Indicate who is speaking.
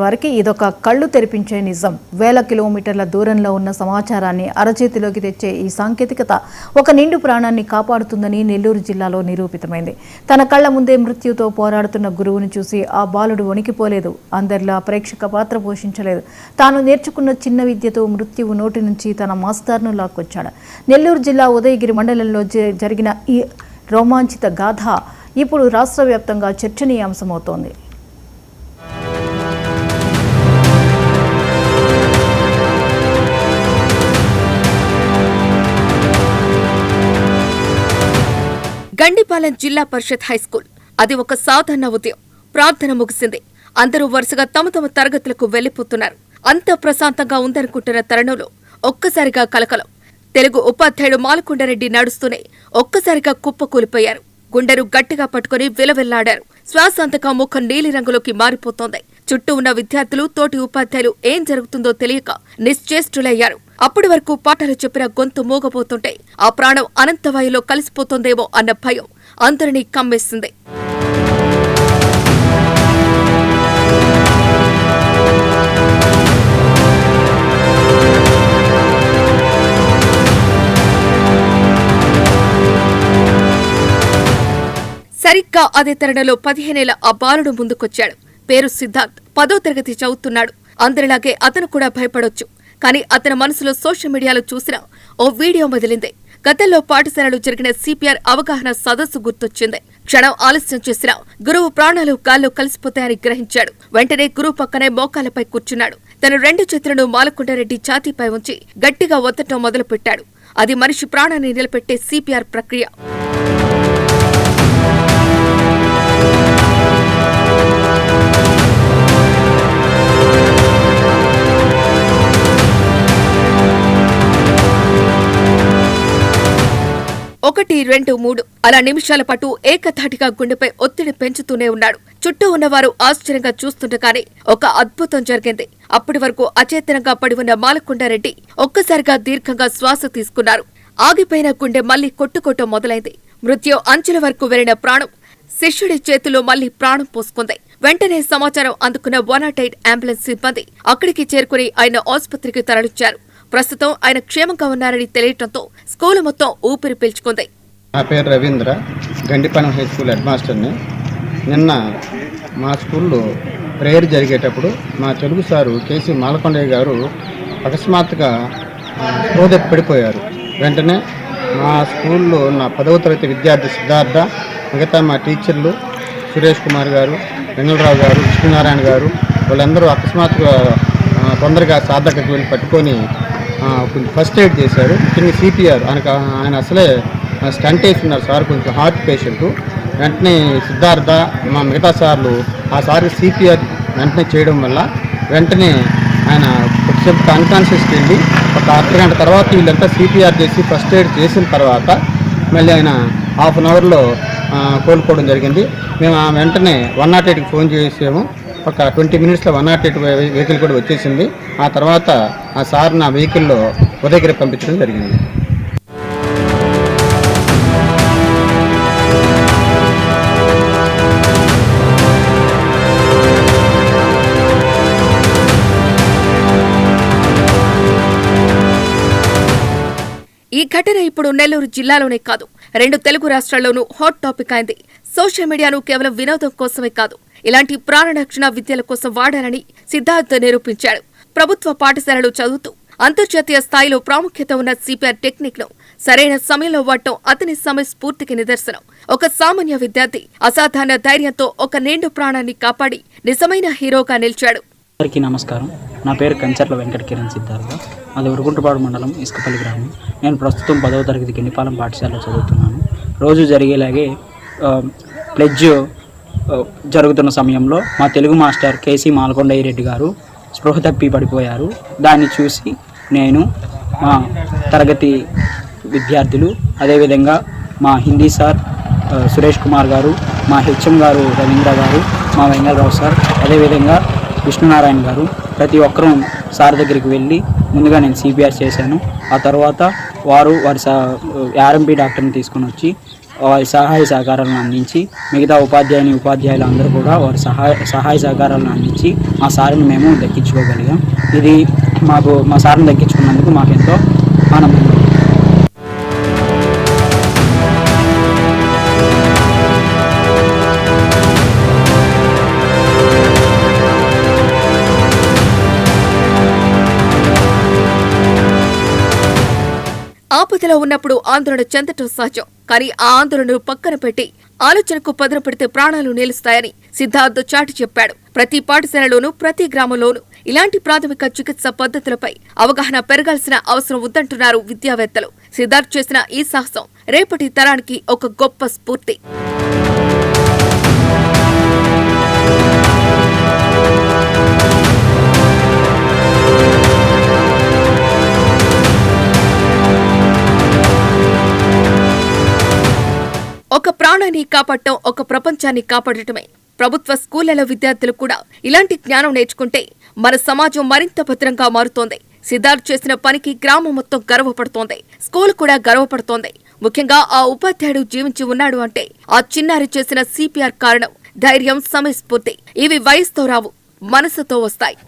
Speaker 1: వారికి ఇదొక కళ్ళు తెరిపించే నిజం. వేల కిలోమీటర్ల దూరంలో ఉన్న సమాచారాన్ని అరచేతిలోకి తెచ్చే ఈ సాంకేతికత ఒక నిండు ప్రాణాన్ని కాపాడుతుందని నెల్లూరు జిల్లాలో నిరూపితమైంది. తన కళ్ల ముందే మృత్యుతో పోరాడుతున్న గురువును చూసి ఆ బాలుడు వణికిపోలేదు. అందరిలా ప్రేక్షక పాత్ర పోషించలేదు. తాను నేర్చుకున్న చిన్న విద్యతో మృత్యువు నోటి నుంచి తన మాస్టర్ను లాక్కొచ్చాడు. నెల్లూరు జిల్లా ఉదయగిరి మండలంలో జరిగిన ఈ రోమాంచిత గాథ ఇప్పుడు రాష్ట్ర వ్యాప్తంగా చర్చనీయాంశమవుతోంది.
Speaker 2: గండిపాలెం జిల్లా పరిషత్ హైస్కూల్. అది ఒక సాధారణ ఉదయం. ప్రార్థన ముగిసింది. అందరూ వరుసగా తమ తమ తరగతులకు వెళ్లిపోతున్నారు. అంత ప్రశాంతంగా ఉందనుకుంటున్న తరుణంలో ఒక్కసారిగా కలకలం. తెలుగు ఉపాధ్యాయుడు మాలకొండారెడ్డి నడుస్తూనే ఒక్కసారిగా కుప్పకూలిపోయారు. గుండెను గట్టిగా పట్టుకుని విలవిల్లాడారు. శ్వాస అంతగా ముఖం నీలిరంగులోకి మారిపోతోంది. చుట్టూ ఉన్న విద్యార్థులు, తోటి ఉపాధ్యాయులు ఏం జరుగుతుందో తెలియక నిశ్చేష్టులయ్యారు. అప్పటి వరకు పాఠాలు చెప్పిన గొంతు మూగపోతుంటే ఆ ప్రాణం అనంతవాయులో కలిసిపోతుందేమో అన్న భయం అందరినీ కమ్మేసింది. సరిగ్గా అదే తరుణంలో 15 ఏళ్ల ఆ బాలుడు ముందుకొచ్చాడు. పేరు సిద్ధార్థ్. 10వ తరగతి చదువుతున్నాడు. అందరిలాగే అతను కూడా భయపడొచ్చు. కానీ అతని మనసులో సోషల్ మీడియాలో చూసిన ఓ వీడియో మొదలింది. గతంలో పాఠశాలలో జరిగిన సిపిఆర్ అవగాహన సదస్సు గుర్తొచ్చింది. క్షణం ఆలస్యం చేసిన గురువు ప్రాణాలు గాల్లో కలిసిపోతాయని గ్రహించాడు. వెంటనే గురువు పక్కనే మోకాలపై కూర్చున్నాడు. తన 2 చేతులను మాలకొండారెడ్డి ఛాతీపై ఉంచి గట్టిగా ఒత్తటం మొదలుపెట్టాడు. అది మనిషి ప్రాణాన్ని నిలబెట్టే సిపిఆర్ ప్రక్రియ. ఒకటి, 2, 3 అలా నిమిషాల పాటు ఏకధాటిగా గుండెపై ఒత్తిడి పెంచుతూనే ఉన్నాడు. చుట్టూ ఉన్నవారు ఆశ్చర్యంగా చూస్తుండగానే ఒక అద్భుతం జరిగింది. అప్పటి వరకు అచేతనంగా పడి ఉన్న మాలకొండారెడ్డి ఒక్కసారిగా దీర్ఘంగా శ్వాస తీసుకున్నారు. ఆగిపోయిన గుండె మళ్లీ కొట్టుకోవటం మొదలైంది. మృత్యు అంచుల వరకు వెళ్లిన ప్రాణం శిష్యుడి చేతిలో మళ్లీ ప్రాణం పోసుకుంది. వెంటనే సమాచారం అందుకున్న 108 అంబులెన్స్ సిబ్బంది అక్కడికి చేరుకుని ఆయన ఆసుపత్రికి తరలించారు. ప్రస్తుతం ఆయన క్షేమంగా ఉన్నారని తెలియటంతో స్కూల్ మొత్తం ఊపిరి పీల్చుకుంది.
Speaker 3: నా పేరు Ravindra, Gandipalem high school head మాస్టర్ని. నిన్న మా స్కూల్లో ప్రేయర్ జరిగేటప్పుడు మా తెలుగు సారు కేసీ మాలకొండయ్య గారు అకస్మాత్తుగా స్పృహ పడిపోయారు. వెంటనే మా స్కూల్లో నా 10వ తరగతి విద్యార్థి సిద్ధార్థ, మిగతా మా టీచర్లు సురేష్ కుమార్ గారు, వెంగళరావు గారు, విష్ణునారాయణ గారు వాళ్ళందరూ అకస్మాత్తుగా తొందరగా సార్ దగ్గరికి వెళ్ళి పట్టుకొని కొంచెం ఫస్ట్ ఎయిడ్ చేశారు. ముఖ్యంగా సిపిఆర్ ఆయన అసలే స్టంట్ వేస్తున్నారు సార్, కొంచెం హార్ట్ పేషెంట్. వెంటనే సిద్ధార్థ మా మిగతా సార్లు ఆ సార్ సిపిఆర్ వెంటనే చేయడం వల్ల వెంటనే ఆయన కొద్దిసేపు అన్కాన్షియస్కి వెళ్ళి ఒక అర్ధగంట తర్వాత వీళ్ళంతా సిపిఆర్ చేసి ఫస్ట్ ఎయిడ్ చేసిన తర్వాత మళ్ళీ ఆయన హాఫ్ అన్ అవర్లో కోలుకోవడం జరిగింది. మేము వెంటనే 108కి ఫోన్ చేసాము. ఒక 20 మినిట్స్లో 108 వెహికల్ కూడా వచ్చేసింది. ఆ తర్వాత ఆ సార్ నా వెహికల్లో ఉదయగిరి పంపించడం జరిగింది.
Speaker 2: ఈ ఘటన ఇప్పుడు నెల్లూరు జిల్లాలోనే కాదు, 2 తెలుగు రాష్ట్రాల్లోనూ హాట్ టాపిక్ అయింది. సోషల్ మీడియాను కేవలం వినోదం కోసమే కాదు, ఇలాంటి ప్రాణరక్షణ విద్యల కోసం వాడాలని సిద్ధార్థ్ నిరూపించాడు. ప్రభుత్వ పాఠశాలలో చదువుతూ అంతర్జాతీయ స్థాయిలో ప్రాముఖ్యత ఉన్న సిపిఆర్ టెక్నిక్ ను సరైన సమయంలో వాడటం అతని సమయస్ఫూర్తికి నిదర్శనం. ఒక సామాన్య విద్యార్థి అసాధారణ ధైర్యంతో ఒక నిండు ప్రాణాన్ని కాపాడి నిజమైన హీరోగా నిలిచాడు.
Speaker 4: అందరికీ నమస్కారం. నా పేరు కంచర్ల వెంకట కిరణ్ సిద్ధార్థ. అది ఉరుగుంటపాడు మండలం ఇసుకపల్లి గ్రామం. నేను ప్రస్తుతం 10వ తరగతి గండిపాలెం పాఠశాలలో చదువుతున్నాను. రోజు జరిగేలాగే ప్లెడ్జ్ జరుగుతున్న సమయంలో మా తెలుగు మాస్టర్ కేసీ మాలకొండయ్య రెడ్డి గారు స్పృహ తప్పి పడిపోయారు. దాన్ని చూసి నేను, మా తరగతి విద్యార్థులు, అదేవిధంగా మా హిందీ సార్ సురేష్ కుమార్ గారు, మా హెచ్ఎం గారు రవీంద్ర గారు, మా వెంగళరావు సార్, అదేవిధంగా విష్ణునారాయణ గారు ప్రతి ఒక్కరూ సార్ దగ్గరికి వెళ్ళి ముందుగా నేను సిపిఆర్ చేశాను. ఆ తర్వాత వారి ఆర్ఎంపీ డాక్టర్ని తీసుకుని వచ్చి వారి సహాయ సహకారాలను అందించి మిగతా ఉపాధ్యాయులు అందరూ కూడా వారి సహాయ సహకారాలను అందించి మా సార్ని మేము దక్కించుకోగలిగాం. ఇది మా సార్ని దక్కించుకున్నందుకు మాకెంతో ఆనందంగా ఉంది.
Speaker 2: ఆపదలో ఉన్నప్పుడు ఆందోళన చెందటం సహజం. కానీ ఆ ఆందోళనను పక్కన పెట్టి ఆలోచనకు పదును పెడితే ప్రాణాలు నిలుస్తాయని సిద్ధార్థ్ చాటి చెప్పాడు. ప్రతి పాఠశాలలోనూ ప్రతి గ్రామంలోనూ ఇలాంటి ప్రాథమిక చికిత్స పద్ధతులపై అవగాహన పెరగాల్సిన అవసరం ఉందంటున్నారు విద్యావేత్తలు. సిద్ధార్థ్ చేసిన ఈ సాహసం రేపటి తరానికి ఒక గొప్ప స్ఫూర్తి. ఒక ప్రాణాన్ని కాపాడటం ఒక ప్రపంచాన్ని కాపాడటమే. ప్రభుత్వ స్కూళ్లలో విద్యార్థులు కూడా ఇలాంటి జ్ఞానం నేర్చుకుంటే మన సమాజం మరింత భద్రంగా మారుతోంది. సిద్ధార్థ్ చేసిన పనికి గ్రామం మొత్తం గర్వపడుతోంది, స్కూల్ కూడా గర్వపడుతోంది. ముఖ్యంగా ఆ ఉపాధ్యాయుడు జీవించి ఉన్నాడు అంటే ఆ చిన్నారి చేసిన CPR కారణం. ధైర్యం, సమయస్ఫూర్తి ఇవి వయసుతో రావు, మనసుతో వస్తాయి.